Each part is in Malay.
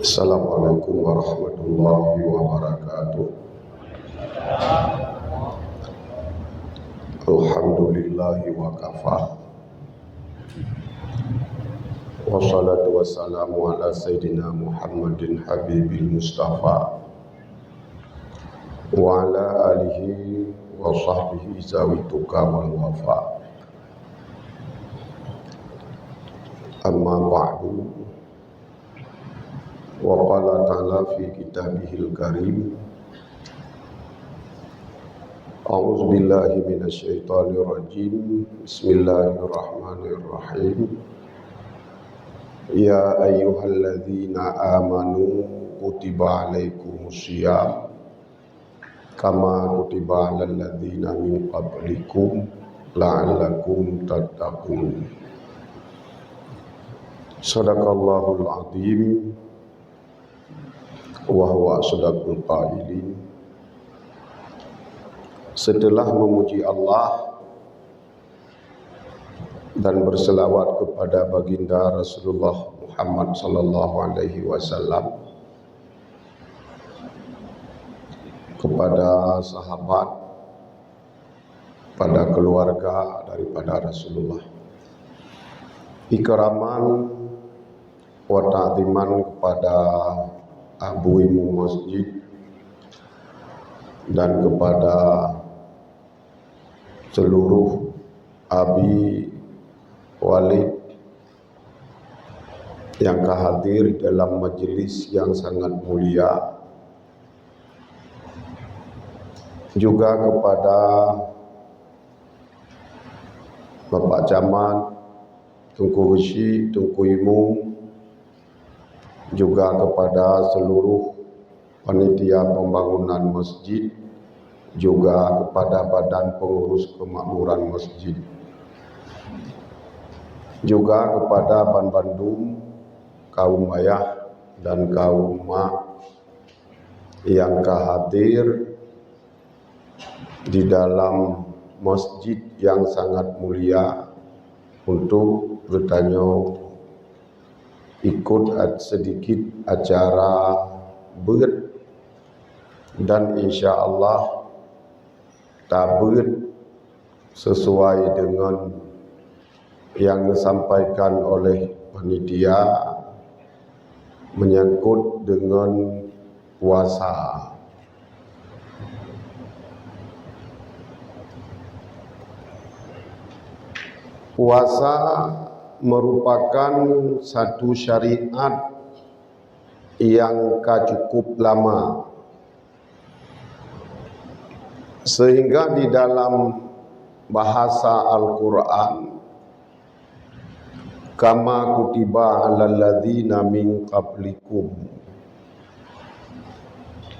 Assalamualaikum warahmatullahi wabarakatuh. Alhamdulillahi wa kafa. Wassalatu wassalamu ala sayyidina Muhammadin habibil mustafa wa ala alihi wa sahbihi zawi tuqa wal wafa. Amma ba'du. Wa qala ta'ala fi kitabihil karim. A'udzu billahi minasy syaithanir rajim. Bismillahirrahmanirrahim. Ya ayyuhalladzina amanu kutiba alaikumus syiyam kama kutiba alal ladzina min qablikum la'allakum tattaqun. Shadaqallahul azim wa huwa asdaqul qailin. Setelah memuji Allah dan berselawat kepada baginda Rasulullah Muhammad sallallahu alaihi wasallam, kepada sahabat, pada keluarga daripada Rasulullah, ikraman wa ta'ziman kepada abu imu masjid dan kepada seluruh abi walid yang hadir dalam majelis yang sangat mulia, juga kepada Bapak Camat, Tungku Besi, Tungku Imung, juga kepada seluruh panitia pembangunan masjid, juga kepada badan pengurus kemakmuran masjid, juga kepada Ban Bandung, kaum ayah dan kaum mak yang hadir di dalam masjid yang sangat mulia untuk bertanya ikut sedikit acara beut, dan insya Allah tabut sesuai dengan yang disampaikan oleh panitia menyangkut dengan puasa. Puasa merupakan satu syariat yang cukup lama, sehingga di dalam bahasa Al-Quran, kama kutiba alal ladzina min qablikum,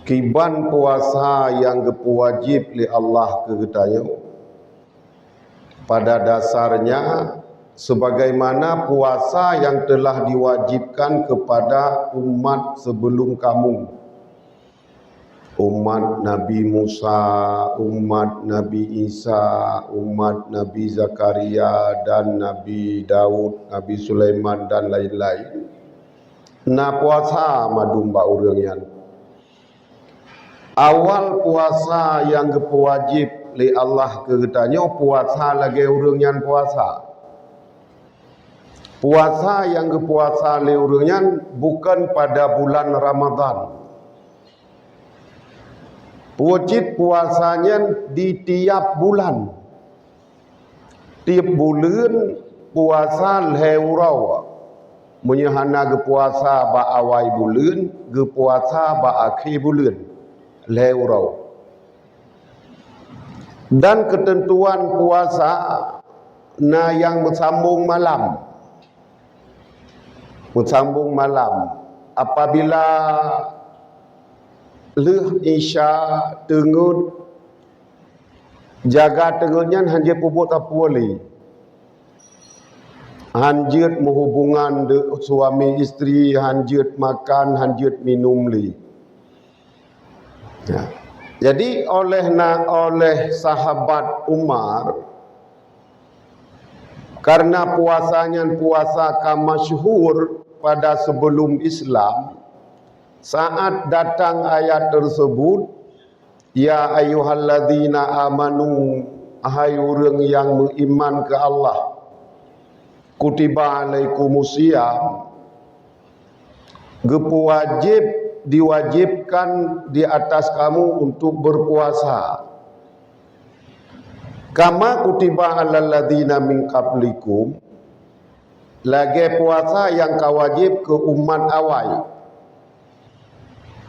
kiban puasa yang wajib li Allah kegetanya pada dasarnya sebagaimana puasa yang telah diwajibkan kepada umat sebelum kamu, umat Nabi Musa, umat Nabi Isa, umat Nabi Zakaria dan Nabi Daud, Nabi Sulaiman dan lain-lain. Nah, puasa madumba urangyan. Awal puasa yang wajib li Allah kegetanya puasa lagi urangyan puasa. Puasa yang puasa li urangyan bukan pada bulan Ramadan. Wajib puasanya di tiap bulan. Tiap bulan puasa leurau. Menyahana ke puasa ba awal bulan, ke puasa ba akhir bulan. Leurau. Dan ketentuan puasa yang bersambung malam. Bersambung malam. Apabila leh isya tengut jaga tengutnya hanya puput apuli, hanjut menghubungan suami isteri, hanjut makan, hanjut minum li. Ya. Jadi oleh sahabat Umar, karena puasanya puasa masyhur pada sebelum Islam, Saat datang ayat tersebut, ya ayyuhalladzina amanu, ahai orang yang beriman ke Allah, kutiba alaikumusiyam, diwajibkan di atas kamu untuk berpuasa. Kama kutiba alal ladzina min qablikum, lagi puasa yang kawajib ke umat awal.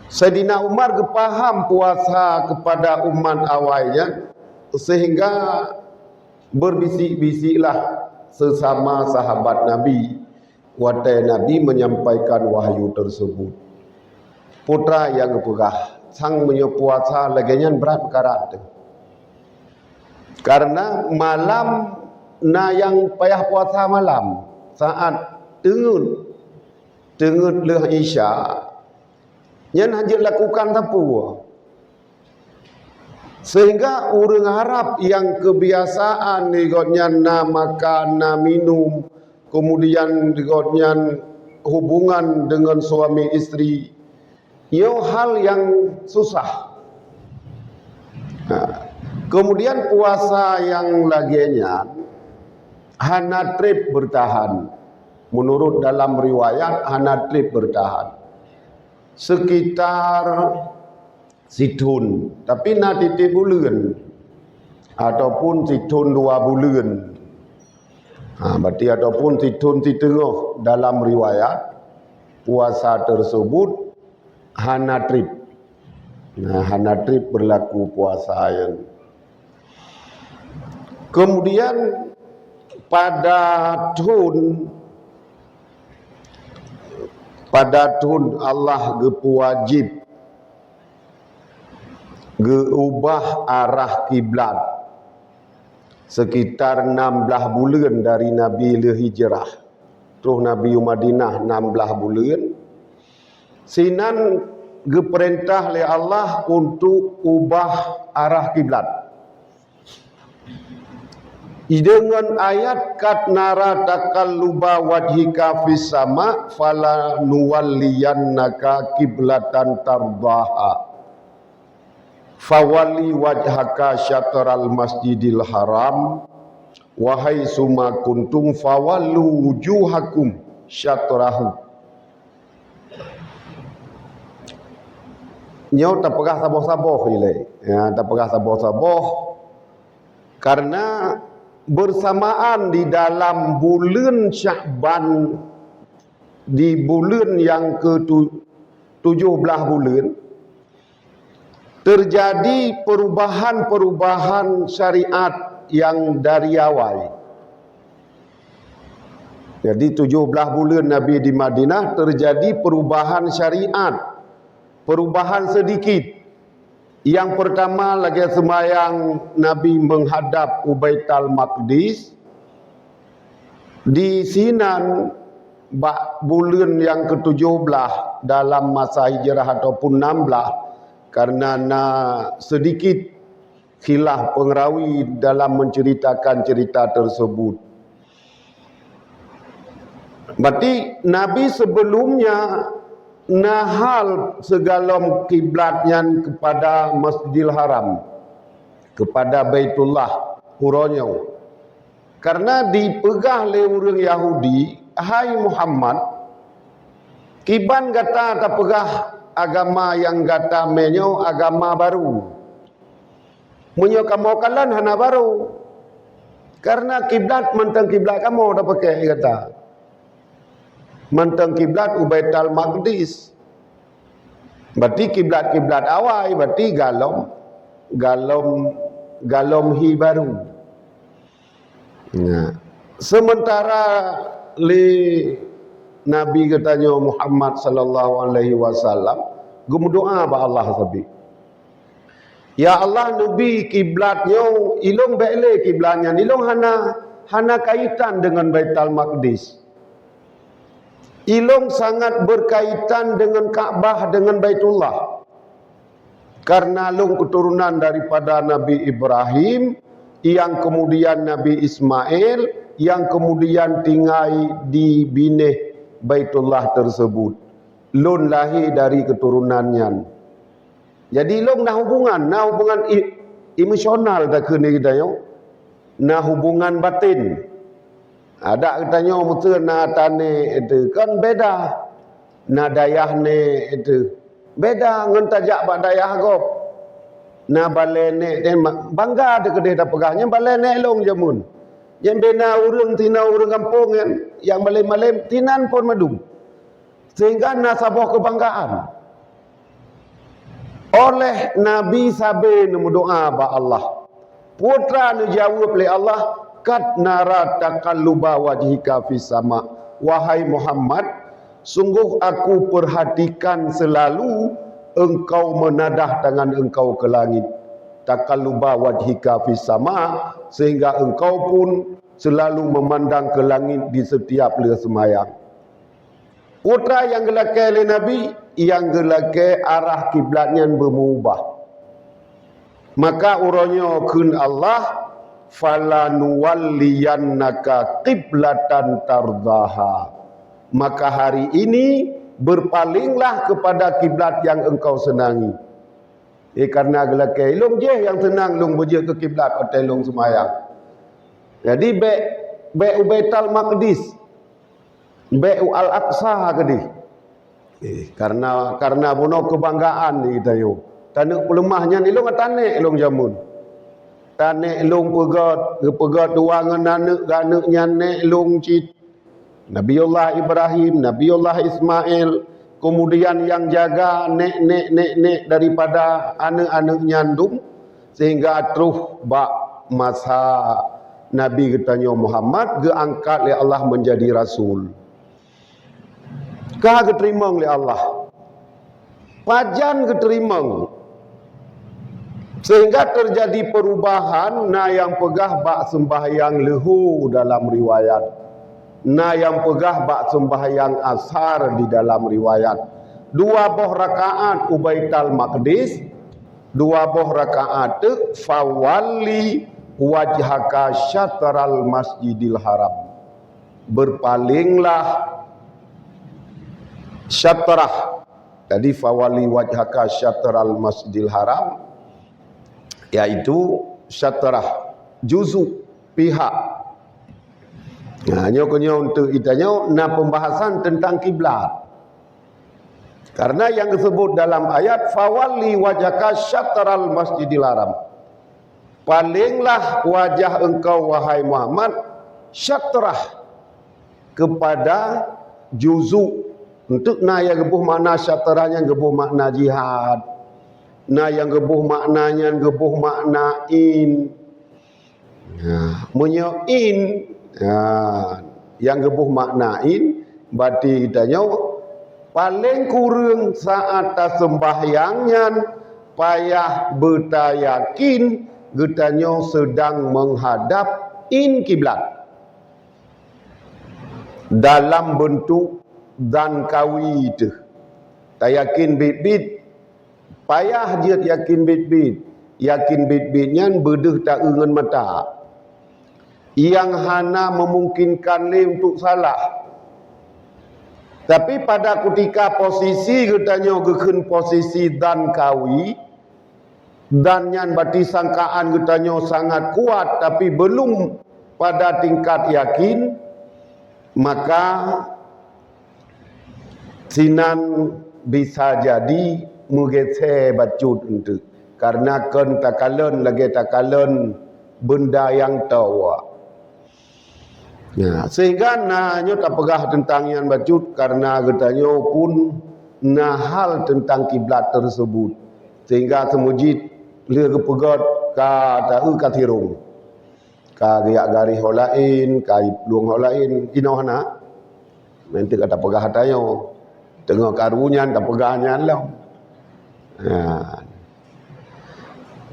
Sayyidina Umar kepaham puasa kepada umat awalnya, sehingga berbisik-bisiklah sesama sahabat Nabi. Waktu Nabi menyampaikan wahyu tersebut. Putra yang kepegah, sang puasa laginya berat perkara itu. Karena malam na yang payah puasa malam, saat tengut leh Isya, yang hanya lakukan tapu. Sehingga orang Arab yang kebiasaan digotnya na makan, na minum, kemudian digotnya hubungan dengan suami istri, itu hal yang susah. Kemudian puasa yang laginya hana trip bertahan. Menurut dalam riwayat hana trip bertahan sekitar situn, tapi na titip bulan ataupun situn 2 bulan. Berarti ataupun situn titengah dalam riwayat puasa tersebut hana trip. Hana trip berlaku puasa yang. Kemudian pada tahun Allah wajib ubah arah kiblat sekitar 16 bulan dari Nabi hijrah. Terus Nabi Madinah 16 bulan. Sinan diperintah oleh Allah untuk ubah arah kiblat. Dengan ayat kat nara takalluba wajhika fis sama fala nuwalliyannaka kiblatan tardaha fawali wajhaka syatral masjidil haram wahai suma kuntum fawallu wujuhakum syatrahu. Nyau tak pegah saboh-saboh ile, ya, tak pegah saboh-saboh karena bersamaan di dalam bulan Sya'ban, di bulan yang ke-17 bulan, terjadi perubahan-perubahan syariat yang dari awal. Jadi 17 bulan Nabi di Madinah terjadi perubahan syariat, perubahan sedikit. Yang pertama lagi sembahyang Nabi menghadap Ubaitul Maqdis. Di Sinan bulan yang ke-17 dalam masa hijrah ataupun 16, karena sedikit khilaf pengrawi dalam menceritakan cerita tersebut. Berarti Nabi sebelumnya nahal segala kiblatnya kepada Masjidil Haram, kepada Baitullah Huronyo. Karena dipegah oleh orang Yahudi, hai Muhammad, kiban kata tak pegah agama yang kata menyo agama baru. Menyo kamu kalan hana baru. Karena kiblat mentang kiblat kamu dah pakai kata. Mentang kiblat Ubaitul Maqdis. Berarti kiblat-kiblat awal, berarti galom hi baru. Nah, sementara Nabi katanya Muhammad sallallahu alaihi wasallam berdoa ba Allah sabi. Ya Allah, Nabi kiblatnya ilung bele kiblatnya, ilung hana kaitan dengan Baitul Maqdis. Ilung sangat berkaitan dengan Ka'bah, dengan Baitullah. Karena lung keturunan daripada Nabi Ibrahim, yang kemudian Nabi Ismail, yang kemudian tinggal di binih Baitullah tersebut. lun lahir dari keturunannya. Jadi long nah hubungan emosional tak kena kita yo. Nah hubungan batin. Ada katanya mutu na tane itu kan beda. Na dayah ne itu beda ngan tajak bak dayah gop. Na balene den bangga de kedai dah pegahnya balene long jamun. Yang bena urang tina urang kampung yang malem-malem tinan pun madum. Sehingga nasabah kebanggaan. Oleh Nabi sabe nu doa ba Allah. Putra nu jawab oleh Allah, "Kad nara taqalluba wajhika fis sama." Wahai Muhammad, sungguh aku perhatikan selalu engkau menadah tangan engkau ke langit. Taqalluba wajhika fis sama, sehingga engkau pun selalu memandang ke langit di setiap le semayang. Putra yang gelakai oleh Nabi, yang gelakai arah kiblatnya berubah. Maka uranya kun Allah, falanuwalliyannaka qiblatan tardaha. Maka hari ini berpalinglah kepada kiblat yang engkau senangi. Karena gelakai long je yang senang long berje ke kiblat hotel long semayang. Jadi be Baitul Maqdis, be Al-Aqsa kedi. Karena buno kebanggaan ni kita yo. Tanuk lemahnya ni long tanek long jamun. Tanek long pegat dua ngan anak nyane long cit. Nabiullah Ibrahim, Nabiullah Ismail, kemudian yang jaga nek daripada anak-anak nyandung sehingga terus bak masa Nabi katanya Muhammad diangkat oleh Allah menjadi rasul. Kah keterima oleh Allah. Pajan keterima. Sehingga terjadi perubahan na yang pegah bak sembahyang lehu dalam riwayat. Na yang pegah bak sembahyang ashar di dalam riwayat. 2 boh rakaat Baitul Maqdis, 2 boh rakaat fawalli wajhaka syatral Masjidil Haram. Berpalinglah syatrah. Tadi fawalli wajhaka syatral Masjidil Haram, yaitu syatrah juzuk pihak. Nah, nyokonyo untuk itanya na pembahasan tentang kiblat. Karena yang disebut dalam ayat fawalli wajhaka syatral Masjidil Haram. Palinglah wajah engkau wahai Muhammad syatrah kepada juzuk. Untuk na yang gebuh makna syatrahnya gebuh makna jihad. Na yang gebuh maknanya gebuh makna in. Munyo in yang gebuh maknain berarti kitanya paling kurang saat sembahyangnya payah bertayakin kitanya sedang menghadap in kiblat dalam bentuk dan kawi itu. Tak yakin bit-bit payah dia yakin bit-bit. Yakin bit-bitnya bedeh tak ingan mata. Yang hana memungkinkan le untuk salah. Tapi pada ketika posisi katanya geken posisi dan kawi dan yang berarti sangkaan katanya sangat kuat tapi belum pada tingkat yakin, maka sinan bisa jadi mugece bacut untuk karena kan takalan lagi takalan benda yang tawa. Ya, sehingga nanya tak pegah tentang yang bacut karena katanya pun nah hal tentang kiblat tersebut sehingga semujid lia kepegat ka tahu katirung ka riak garis holain ka luang holain inohana nanti kata pegah tayo tengok karunya tak pegahnya lah. Ya.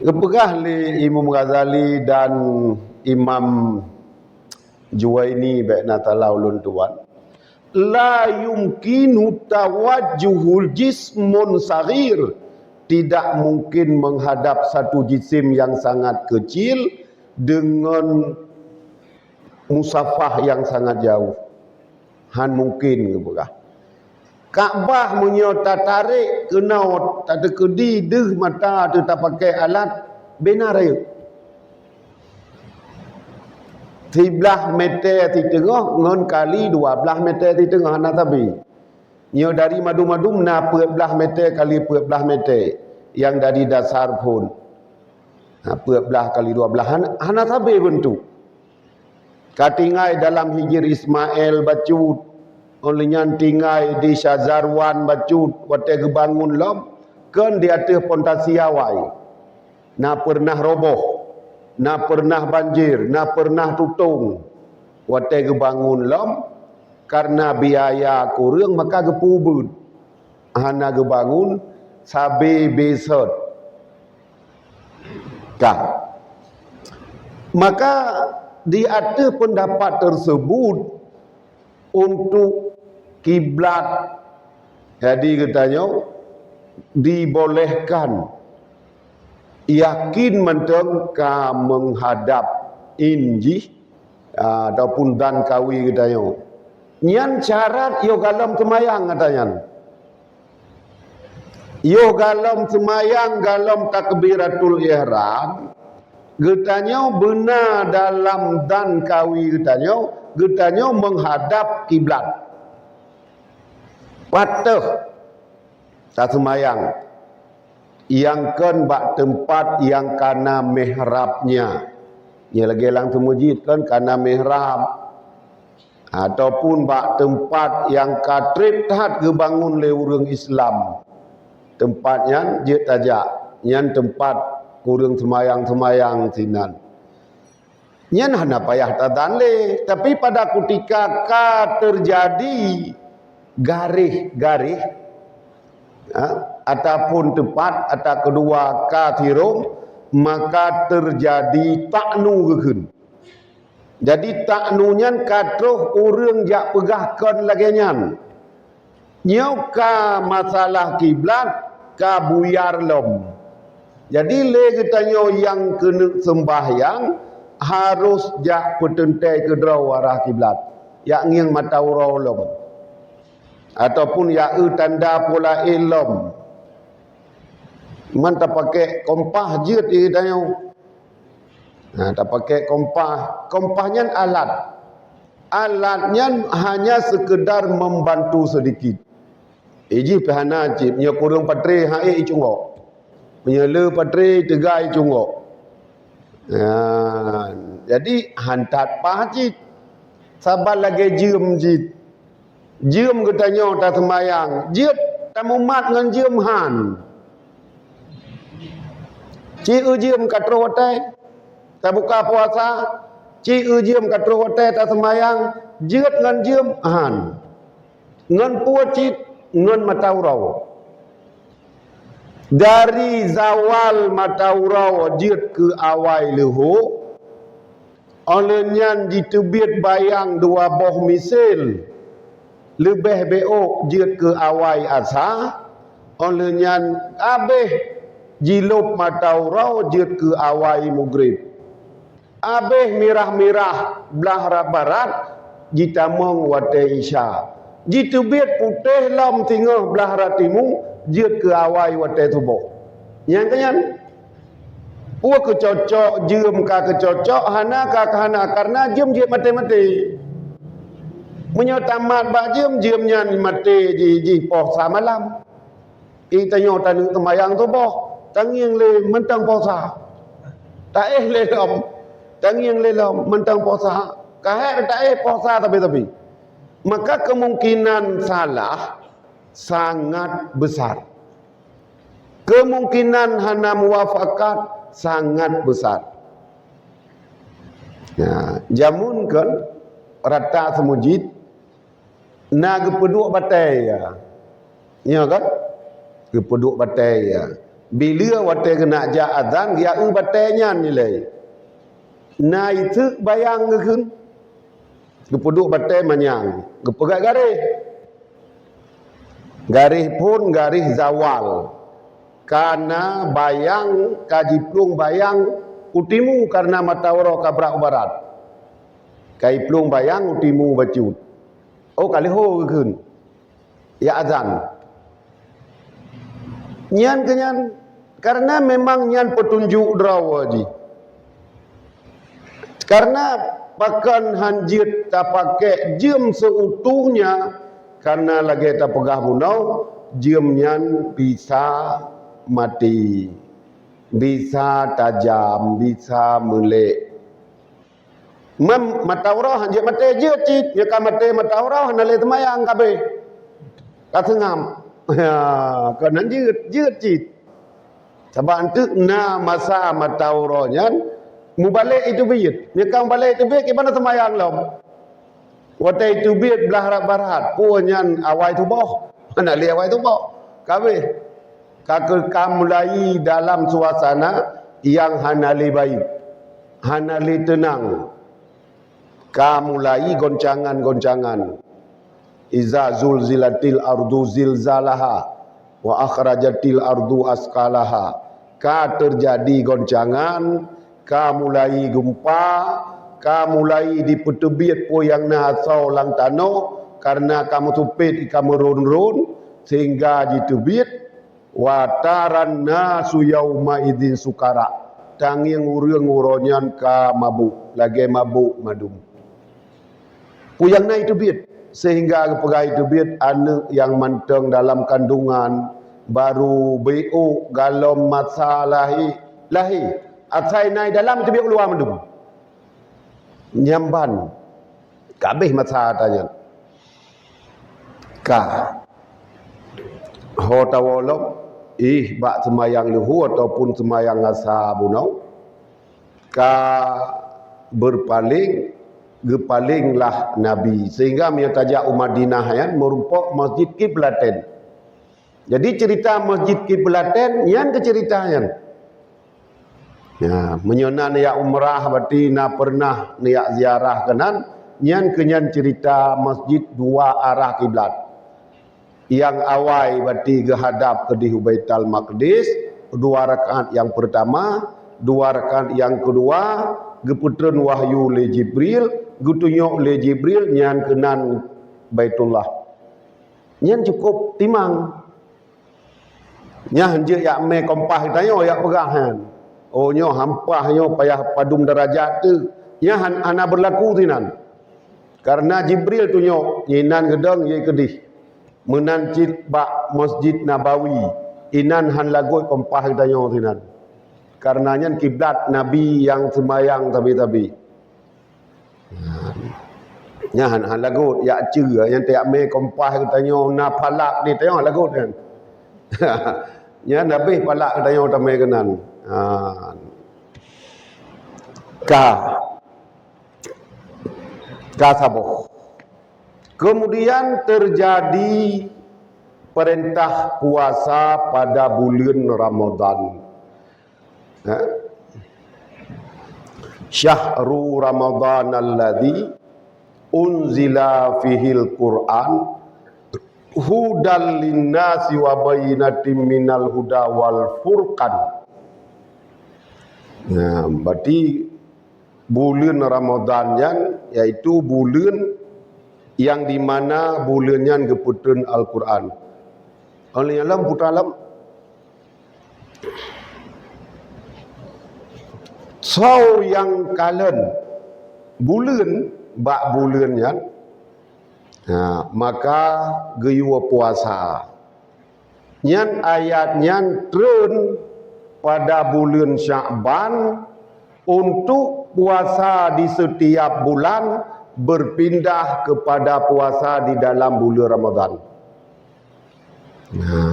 Kepegah li Imam Ghazali dan Imam Juwaini baikna talaulun tuan la yumkinu tawajjuhul jismun saghir, tidak mungkin menghadap satu jisim yang sangat kecil dengan musafah yang sangat jauh. Han mungkin kepegah Kaabah munyo tak tarik kenau tak ada kedi deh mata tu tak pakai alat benar ayo. Sebelah meter di tengah ngon kali 12 meter di tengah nak tabi. Nyo dari madu-madu na 14 meter kali 14 meter yang dari dasar pun. 14 kali 12 hana tabi bentuk. Katingai dalam hijir Ismail bacut olehnya tingai di Syazarwan bacut wate kebangun lom kan di atas pondasi awai na pernah roboh na pernah banjir na pernah tutung wate kebangun lom karena biaya kurang maka gepubut hana kebangun sabe besot kah maka di atas pendapat tersebut untuk kiblat jadi katanya dibolehkan yakin menteng ka menghadap inji ataupun dan kawi katanya nyan syarat yo galam semayang katanya yo galam semayang galam takbiratul ihram katanya benar dalam dan kawi katanya menghadap kiblat patuh tak semayang yang kan bak tempat yang kana mihrabnya ya lagi lang masjid kan kana mihrab ataupun bak tempat yang katrip tahat kebangun le urang Islam tempatnya je tajak yang tempat kurang semayang sinan nyan hana payah tadanle tapi pada ketika terjadi garih-garih ataupun tepat atau kedua kathirung maka terjadi taknu keun. Jadi taknunya katruh urang jak pegahkan lagi nyan. Nyau ka masalah kiblat ka buyar lom. Jadi le katanya yang kena sembahyang harus jak petentai ke draw arah kiblat. Yak ngiang mata urau lom. Ataupun ya tanda pola ilom man tak pakai kompah je dia tanya tak pakai kompahnya alatnya hanya sekedar membantu sedikit iji pahana cip nya kurang patre hae icungok menyele patre tegai cungok jadi hantat pahjit sabar lagi jiem jit jiem katanya tak semayang jit tamu mat ngan jiem han ci jiem katro hotai tak buka puasa ci jiem katro hotai tak semayang jit ngan jiem han ngan puacit ngan mataurau dari zawal mataurau jit ke awal leho olehnya ditebit bayang dua boh misil lebih beok jit ke awai asa olehnya abeh jilub mataurau jit ke awai mugrib abeh mirah-mirah belah barat jitamong wate isya jitubit putih lam tinggal belah ratimu jit ke awai wate tubuh yang kenyan puak kecocok jem ka kecocok hana ka hana karena jem jit mati-mati menyotamat bak jem-jemnya mati ji puasa malam itanyo tanung temayang tu boh tangiang le mentang puasa tak le lom tangiang le lom mentang puasa kahe tak puasa tapi maka kemungkinan salah sangat besar kemungkinan hana muwafakat sangat besar jamun kan rata semujid na gepeduk batai ya kan gepeduk batai bila wate kena ja azan ya batainya nilai na itu bayang keun gepeduk batai manyang gepegat garih pun garih zawal karena bayang kajiplung bayang utimu karena matawaro kabrak barat kai plung bayang utimu bacut oh kali ho keun ya azan. Nyan kenyan karena memang nyan petunjuk draw ji. Karena pakan hanjit tak pakai jam seutuhnya karena lagi tak pegah bunau jam nyan bisa mati, bisa tajam, bisa melek. Mataurah hanjit mati je cit, ya kan mati mataurah nalai temayang kabeh. Katengam. Ya, kan hanjit cit. Sebab itu na masa mataurah nyan mubalik itu biyut. Ya kan balik itu biyut gimana temayang lom. Waktu itu biyut belah barat, punyan awai tu boh. Mana li awai tu boh. Kabeh. Kakak mulai dalam suasana yang hanali baik. Hanali tenang. Mulai goncangan-goncangan. Iza zulzilatil ardu zilzalaha wa akhrajatil ardu askalaha. Terjadi goncangan, mulai gempa, mulai dipetebit poyang nahasau lang tano karena kamu tupit kamu run-run sehingga ditubit wataran nasu yauma idzin sukara. Tanging urang uronyan ka mabuk, lagi mabuk madum. Puyang na itu bit sehingga pegai itu bit anak yang manteng dalam kandungan baru BO galom masalahi lahi atsai nai dalam itu bit luar madum nyamban kabeh masa tanya ka ho tawolok bak semayang luhu ataupun semayang asa bunau ka berpaling gepalinglah Nabi sehingga menyataja Madinah yang merupakan masjid kiblaten. Jadi cerita masjid kiblaten yang keceritaannya. Ya, menyonan ya umrah berarti na pernah ya ziarah kanan nyan kenyan cerita masjid dua arah kiblat. Yang awal berarti menghadap ke di Baitul Maqdis, 2 rakaat yang pertama, 2 rakaat yang kedua geputren wahyu le Jibril, gutunyok le Jibril nyan kenan Baitullah. Nyan cukup timang. Nya hanje yak me kompah tayo yak pegahan. Oh nyo hampah nyo payah padum derajat tu. Nya ana berlaku tinan. Karena Jibril tu nyok nyinan gedang ye kedih. Menancit bak Masjid Nabawi. Inan han lagoi kompah tayo tinan. Karenanya kiblat Nabi yang semayang tabi-tabi. Nya han lagut ya ce yang tiak me kompah tanyo na palak ni tayo lagut kan. Nya Nabi palak tayo tamai kenan. Ka saboh. Kemudian terjadi perintah puasa pada bulan Ramadan. Syahru Ramadan alladzi unzila fihil Qur'an hudal linnasi wa bayyinatin minal huda wal furqan. Nah, berarti bulan Ramadan yang yaitu bulan yang di mana bulannya geputun Al-Quran. Oleh alam putalam so yang kalen bulan bak bulannya maka geyua puasa nyan ayat nyan turun pada bulan Sya'ban untuk puasa di setiap bulan berpindah kepada puasa di dalam bulan Ramadan.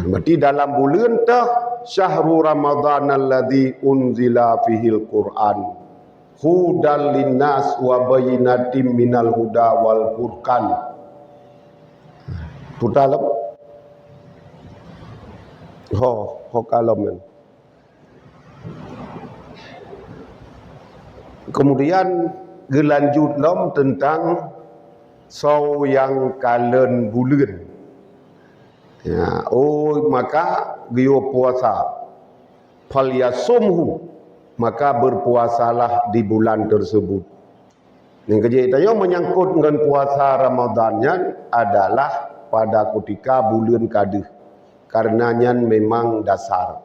Berarti dalam bulan tah syahrul Ramadan alladzi unzila fihil Qur'an hudal linnas wa bayyinatin minal huda wal furqan. Putalap ho kalom. Kemudian gelanjut lom tentang saw yang kalen bulan. Ya, maka giyo puasa. Falyasumhu, maka berpuasalah di bulan tersebut. Yang kejadiannya menyangkut dengan puasa Ramadannya adalah pada ketika bulan kadeh. Karenanya memang dasar.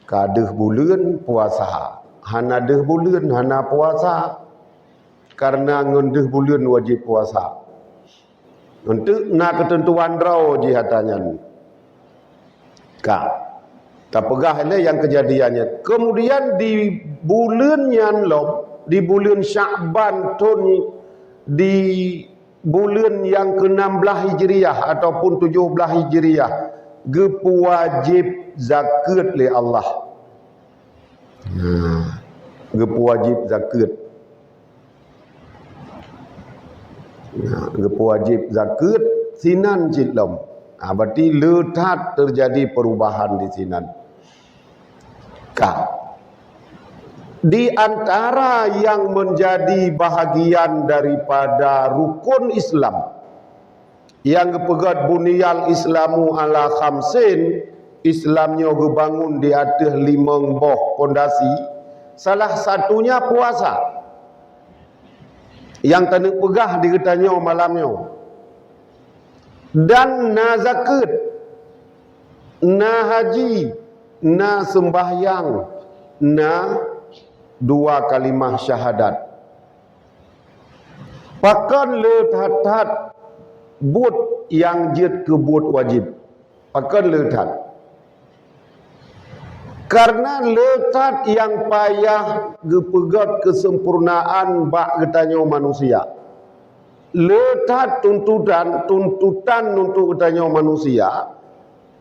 Kadeh bulan puasa. Hana deh bulan hana puasa. Karena ngendeh bulan wajib puasa. Untuk nak ketentuan draw jihatannya. Kak. Tak pegah yang kejadiannya. Kemudian di bulan yang di bulan Sya'ban tahun di bulan yang ke-16 Hijriah ataupun 17 Hijriah wajib zakat oleh Allah. Wajib zakat. Wajib zakat sinan cilom. Berarti letat terjadi perubahan di sinan. Di antara yang menjadi bahagian daripada rukun Islam yang pegat bunyal Islamu ala khamsin, Islamnya dibangun di atas 5 boh pondasi, salah satunya puasa. Yang tak nak pegah dikatanya malamnya. Dan na zakat, na haji, na sembahyang, na 2 kalimah syahadat. Pakan letat but yang jid ke but wajib. Pakan letat. Karena letat yang payah gepegat kesempurnaan bak getanya manusia. Letat tuntutan untuk getanya manusia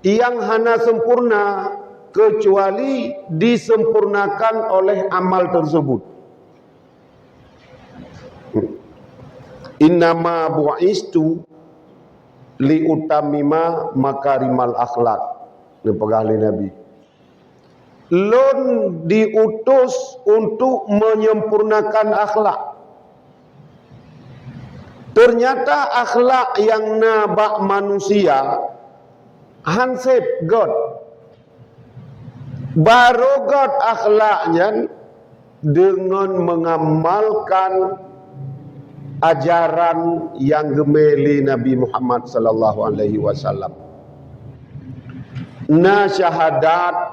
yang hana sempurna kecuali disempurnakan oleh amal tersebut. Innama bu'istu liutamima makarimal akhlak. Ini pegahli Nabi. Lon diutus untuk menyempurnakan akhlak. Ternyata akhlak yang nabak manusia hansip God. Baru God akhlaknya dengan mengamalkan ajaran yang gemeli Nabi Muhammad sallallahu alaihi wasallam. Nah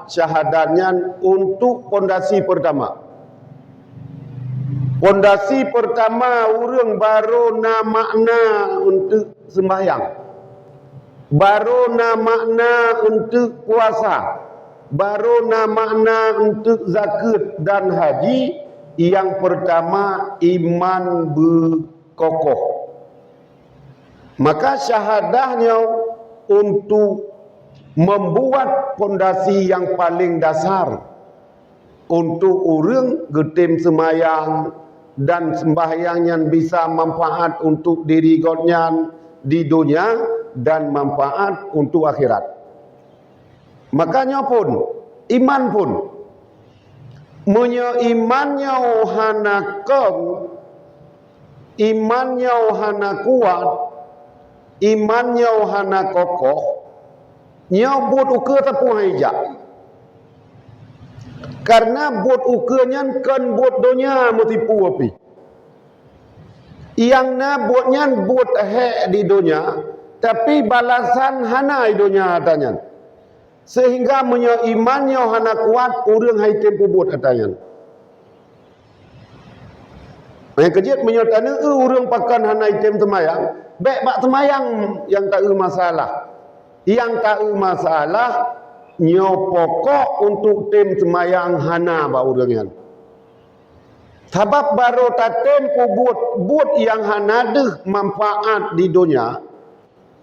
syahadatnya untuk pondasi pertama. Pondasi pertama orang baru na makna untuk sembahyang. Baru na makna untuk puasa. Baru na makna untuk zakat dan haji. Yang pertama iman berkokoh. Maka syahadahnya untuk membuat pondasi yang paling dasar untuk orang getim semayang dan sembahyang yang bisa manfaat untuk diri godnya di dunia dan manfaat untuk akhirat. Makanya pun iman pun imannya hana kong, imannya hana kuat, imannya hana kokoh, nyabut ukur tepung hijab. Karena buat ukurnya kan buat dunia mutipu api. Yang na buatnya buat hek di dunia, tapi balasan hana di dunia katanya. Sehingga imannya hana kuat, orang hai tempu buat katanya. Yang kejut menyatakan orang pakan hana item temayang, baik bak temayang yang tak masalah. Yang tak masalah nyo pokok untuk tim semayang hana ba urangnya. Sebab baru tatem buat yang hana deh manfaat di dunia.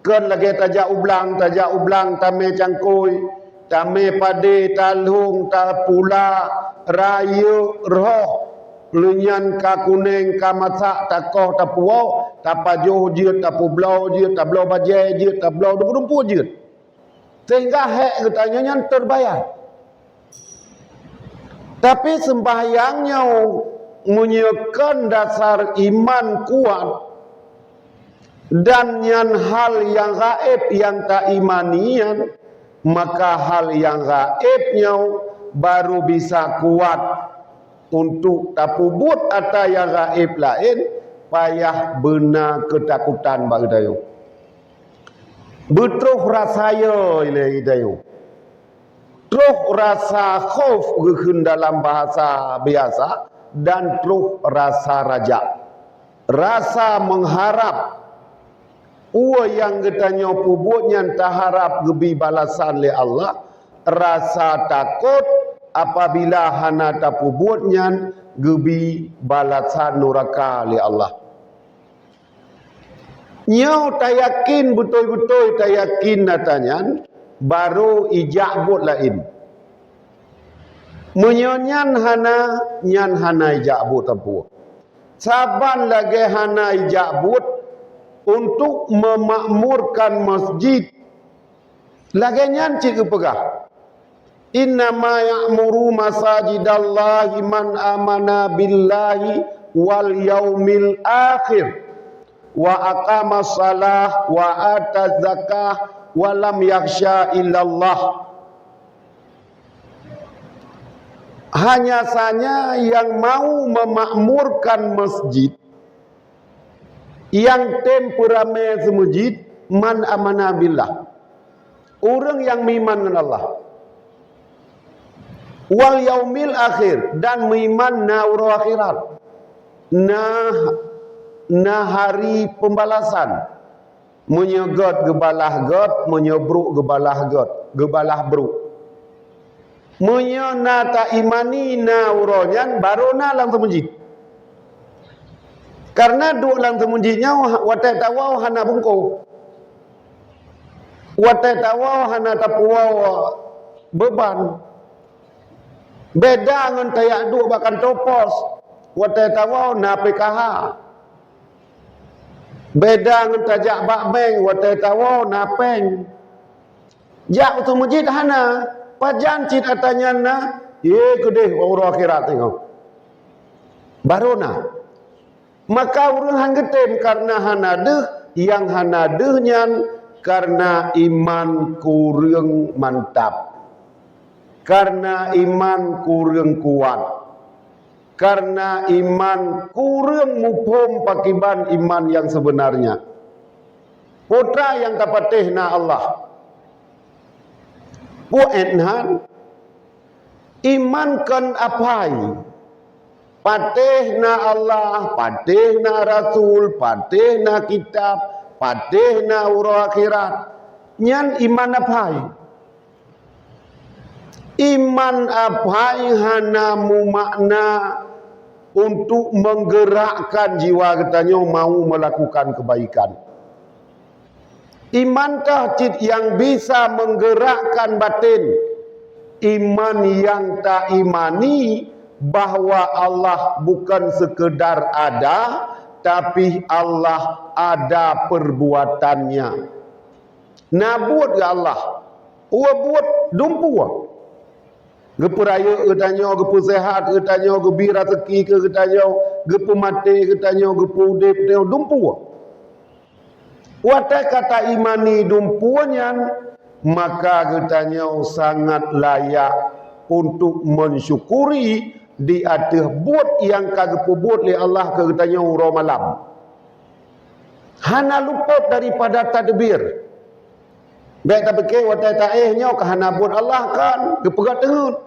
Kan lagi tajak ublang tame cangkoi, tame pade talung ta pula raya roh lunyan ka kuning ka masak ta koh ta puau ta pajoh je ta publau je ta blau bajai je ta blau dumpu je. Sehingga hak katanya terbayar. Tapi sembahyangnya menyekan dasar iman kuat dan yang hal yang gaib yang tak imanian, maka hal yang gaibnya baru bisa kuat untuk tapubut atau yang gaib lain payah benar ketakutan bagi dayo. Betul rasanya ile idayu. Terus rasa khauf geun dalam bahasa biasa dan terus rasa raja. Rasa mengharap yang getanya pubutnya taharap gebi balasan le Allah. Rasa takut apabila hana tapubutnya gebi balasan neraka le Allah. Nyau tak yakin betul-betul tak yakin natanya baru ijabut lain. Menyonyan hana ijabut tapu. Saban lagi hana ijabut untuk memakmurkan masjid. Lagi nyan cik pegah. Innama ya'muru masajidallahi man amana billahi wal yaumil akhir wa aqama salah wa ata zakah wa lam yakhsha illallah. Hanya saja yang mau memakmurkan masjid, yang temperame semujid, man amana billah, orang yang beriman dengan Allah, wal yaumil akhir, dan beriman na urang akhirat, na hari pembalasan, menyegot gebalah got, menyebruk gebalah got, gebalah bruk. Munya tak imani na uronyan baru na lang temunjid. Karena duk lang temunjidnya watai tawau hana bungko. Watai tawau hana tapuau beban. Beda dengan tayak duk bahkan topos. Watai tawau na PKH. Beda dengan tajak bakbeng watai tawau na peng. Jak temunjid hana pajan cit atanya na kedeh urang akhirat tengok baru na maka urang hanggetem karena hanadeh yang hanadehnya karena iman kurang mantap, karena iman kurang kuat, karena iman kurang mufhum pakiban iman yang sebenarnya. Putra yang kapatih na Allah puenhan imankan apai patih na Allah, patih na Rasul, patih na kitab, patih na urang akhirat. Nyan iman apai? Iman apai hana mu makna untuk menggerakkan jiwa katanya mau melakukan kebaikan. Imankah cit yang bisa menggerakkan batin? Iman yang tak imani bahwa Allah bukan sekedar ada, tapi Allah ada perbuatannya. Nabut ke Allah, buat dumpu. Geperaya ketanya, gepu sehat ketanya, gebi rezeki ketanya, gepu mati ketanya, gepu udip ketanya, dumpu. Watai kata imani dumpuannya, maka katanya sangat layak untuk mensyukuri di atas buat yang kagak buat oleh Allah katanya urang malam. Hana luput daripada tadbir. Baik tak fikir watai taihnya ke hana buat Allah kan kepegat tengun.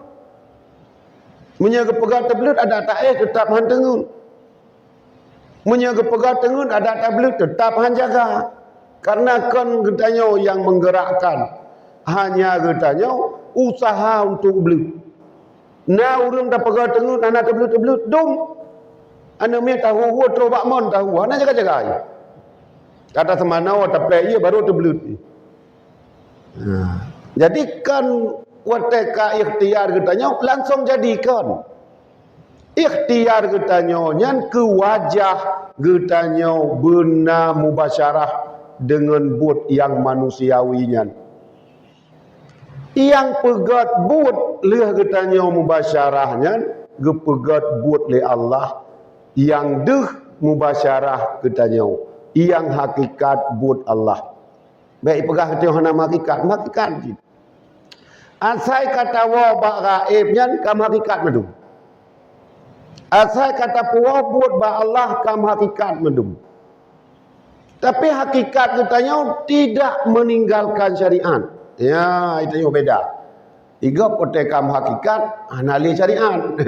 Munya kepegat tablet ada taih tetap han tengun. Munya kepegat tengun ada tablet tetap han jaga. Karena kan katanya yang menggerakkan hanya katanya usaha untuk beli. Nah orang dah pegang tengut anak tablet dom. Anak mi tahu terus bakmon tahu. Anak jaga-jaga. Kata semana tapi ia baru tablet. Jadi kan wateka ikhtiar katanya langsung jadikan. Ikhtiar katanya nyan ke wajah katanya benar mubasyarah dengan buat yang manusiawinya. Yang pegat buat leh katanya mubasyarahnya, gepegat buat le Allah yang deh mubasyarah katanya, yang hakikat buat Allah. Baik pegah katanya nama hakikat gitu. Asai kata wa ba gaibnya kam hakikat medum. Asai kata puwa buat ba Allah kam hakikat medum. Tapi hakikat katanya tidak meninggalkan syariat. Ya, itu yang beda. Iga potekam hakikat, hanali syariat.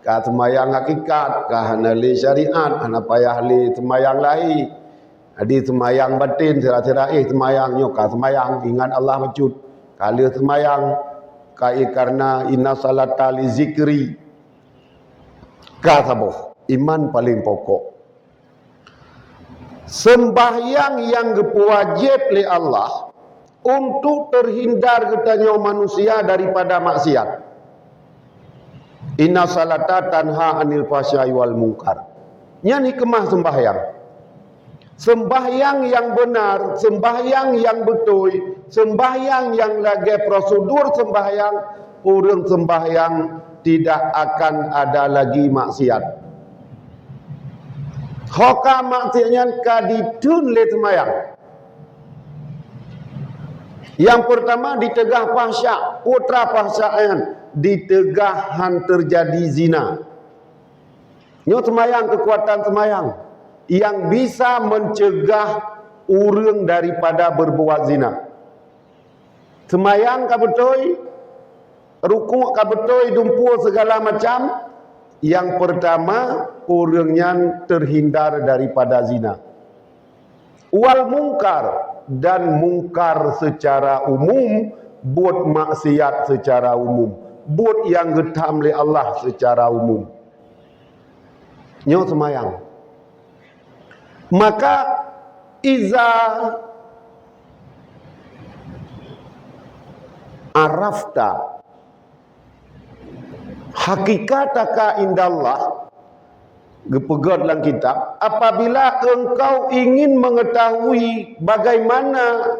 Ka semayang hakikat, ka hanali syariat, hana payah li semayang lain. Adi semayang batin, sira-sira semayang nyo, ka semayang ingat Allah wujud. Kali semayang, kai karena inna salata li zikri. Ka saboh, iman paling pokok. Sembahyang yang wajib oleh Allah untuk terhindar katanya manusia daripada maksiat. Inna salata tanha anil fahsya'i wal munkar. Nya kemah sembahyang. Sembahyang yang benar, sembahyang yang betul, sembahyang yang lagi prosedur sembahyang, orang sembahyang tidak akan ada lagi maksiat. Hoka maksudnya kaditun le semayang. Yang pertama ditegah fahsya, putra fahsyaan, ditegahan terjadi zina. Nyo semayang, kekuatan semayang yang bisa mencegah orang daripada berbuat zina. Semayang ka betul, rukuk ka betul, dumpur segala macam. Yang pertama, orangnya terhindar daripada zina. Wal mungkar, dan mungkar secara umum, buat maksiat secara umum, buat yang getam oleh Allah secara umum. Nyo semayang. Maka iza arafta hakikataka indallah, gepegat dalam kitab, apabila engkau ingin mengetahui bagaimana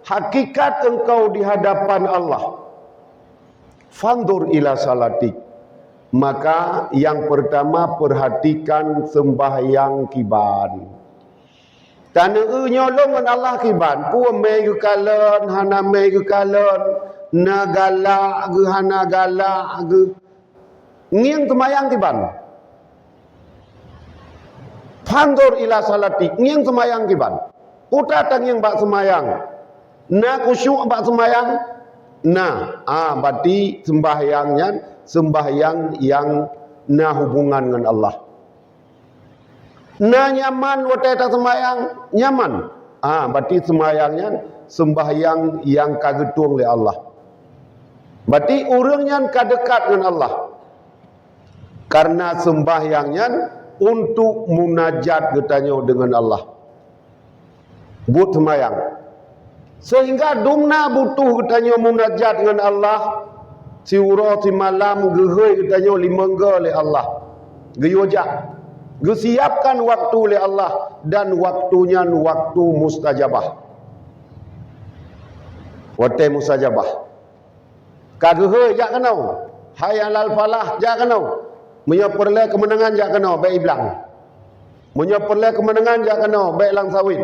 hakikat engkau di hadapan Allah, fandur ila salatik, maka yang pertama perhatikan sembahyang kiban. Tana nyolong Allah kiban, pu me kalen, hana me kalen, nagala ge hana gala ge ngiang semayang kiban. Fandur ila salati, ngiang semayang kiban. Uta tangiang bak semayang. Na kusyuk bak semayang. Nah, berarti sembahyang yang na hubungan dengan Allah. Na nyaman wata tak semayang, nyaman. Berarti sembahyang yang kagetung oleh Allah. Berarti orangnya kadekat dengan Allah. Karena sembahyangnya untuk munajat katanya dengan Allah. Buat sembahyang. Sehingga dumna butuh katanya munajat dengan Allah. Siura si malam gehoi katanya limangga oleh Allah. Geyojak. Gesiapkan waktu oleh Allah dan waktunya waktu mustajabah. Waktu mustajabah. Kagehoi jak kenau. Hayalal falah jak kenau. Menyaperle kemenangan jak kena baik iblang. Menyaperle kemenangan jak kena baik lang sawit.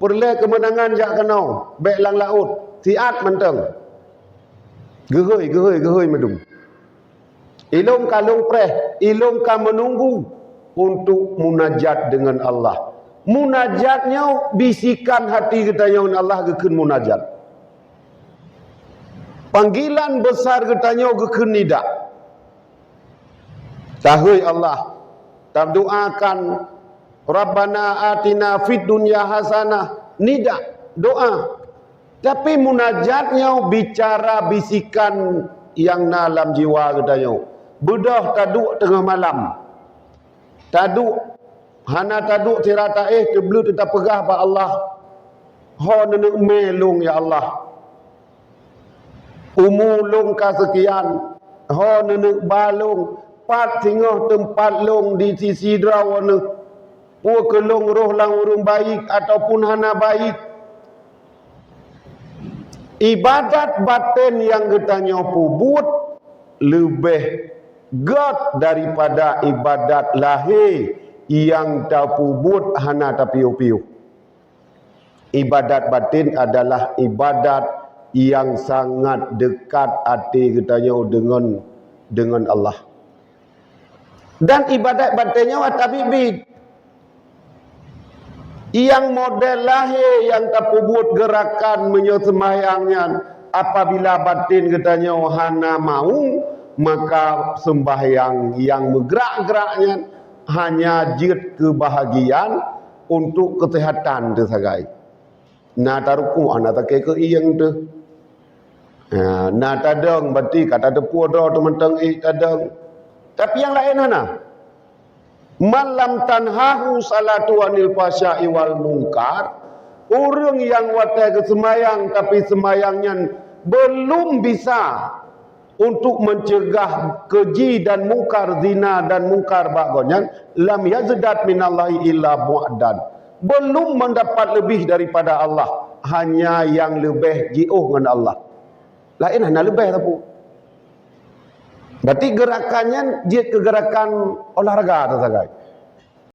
Perle kemenangan jak kena baik lang laut. Siat menteng. Gehoi medung. Ilung kalung preh, ilung ka menunggu untuk munajat dengan Allah. Munajatnya bisikan hati kita yang Allah geken munajat. Panggilan besar katanya geken nida. Tahui Allah, tabdoakan Rabbana atina fid dunya hasanah, nida doa. Tapi munajatnya bicara bisikan yang dalam jiwa katanya. Bedah taduk tengah malam. Taduk hana taduk tirata terbelu tetap pegah ba Allah. Ho nenek melung ya Allah. Umulung ka sekian. Ho nenek balung. Pat tinggal tempat long di sisi drawana. Pu kelong roh lang urung baik ataupun hana baik. Ibadat batin yang katanya pu buat lebih god daripada ibadat lahir yang tapu buat hana tapiu-piu. Ibadat batin adalah ibadat yang sangat dekat hati katanya dengan Allah. Dan ibadat batinnya wa tabibi. Yang model lahir yang tak buat gerakan menyemayangnya apabila batin katanya hana mau, maka sembahyang yang bergerak-geraknya hanya jid kebahagiaan untuk kesehatan tu sagai. Na taruku ana tak ke iyang tu. Na tadang berarti kata tepu dah teman-teman tadang. Tapi yang lain mana? Malam tanhahu salatu anil fasya'i wal munkar. Orang yang watai ke semayang tapi semayangnya belum bisa untuk mencegah keji dan mungkar, zina dan mungkar bagonnya, lam yazdat minallahi illa bu'dan. Belum mendapat lebih daripada Allah, hanya yang lebih jauh dengan Allah. Lain hanya lebih tapu. Berarti gerakannya dia kegerakan olahraga tu sagai.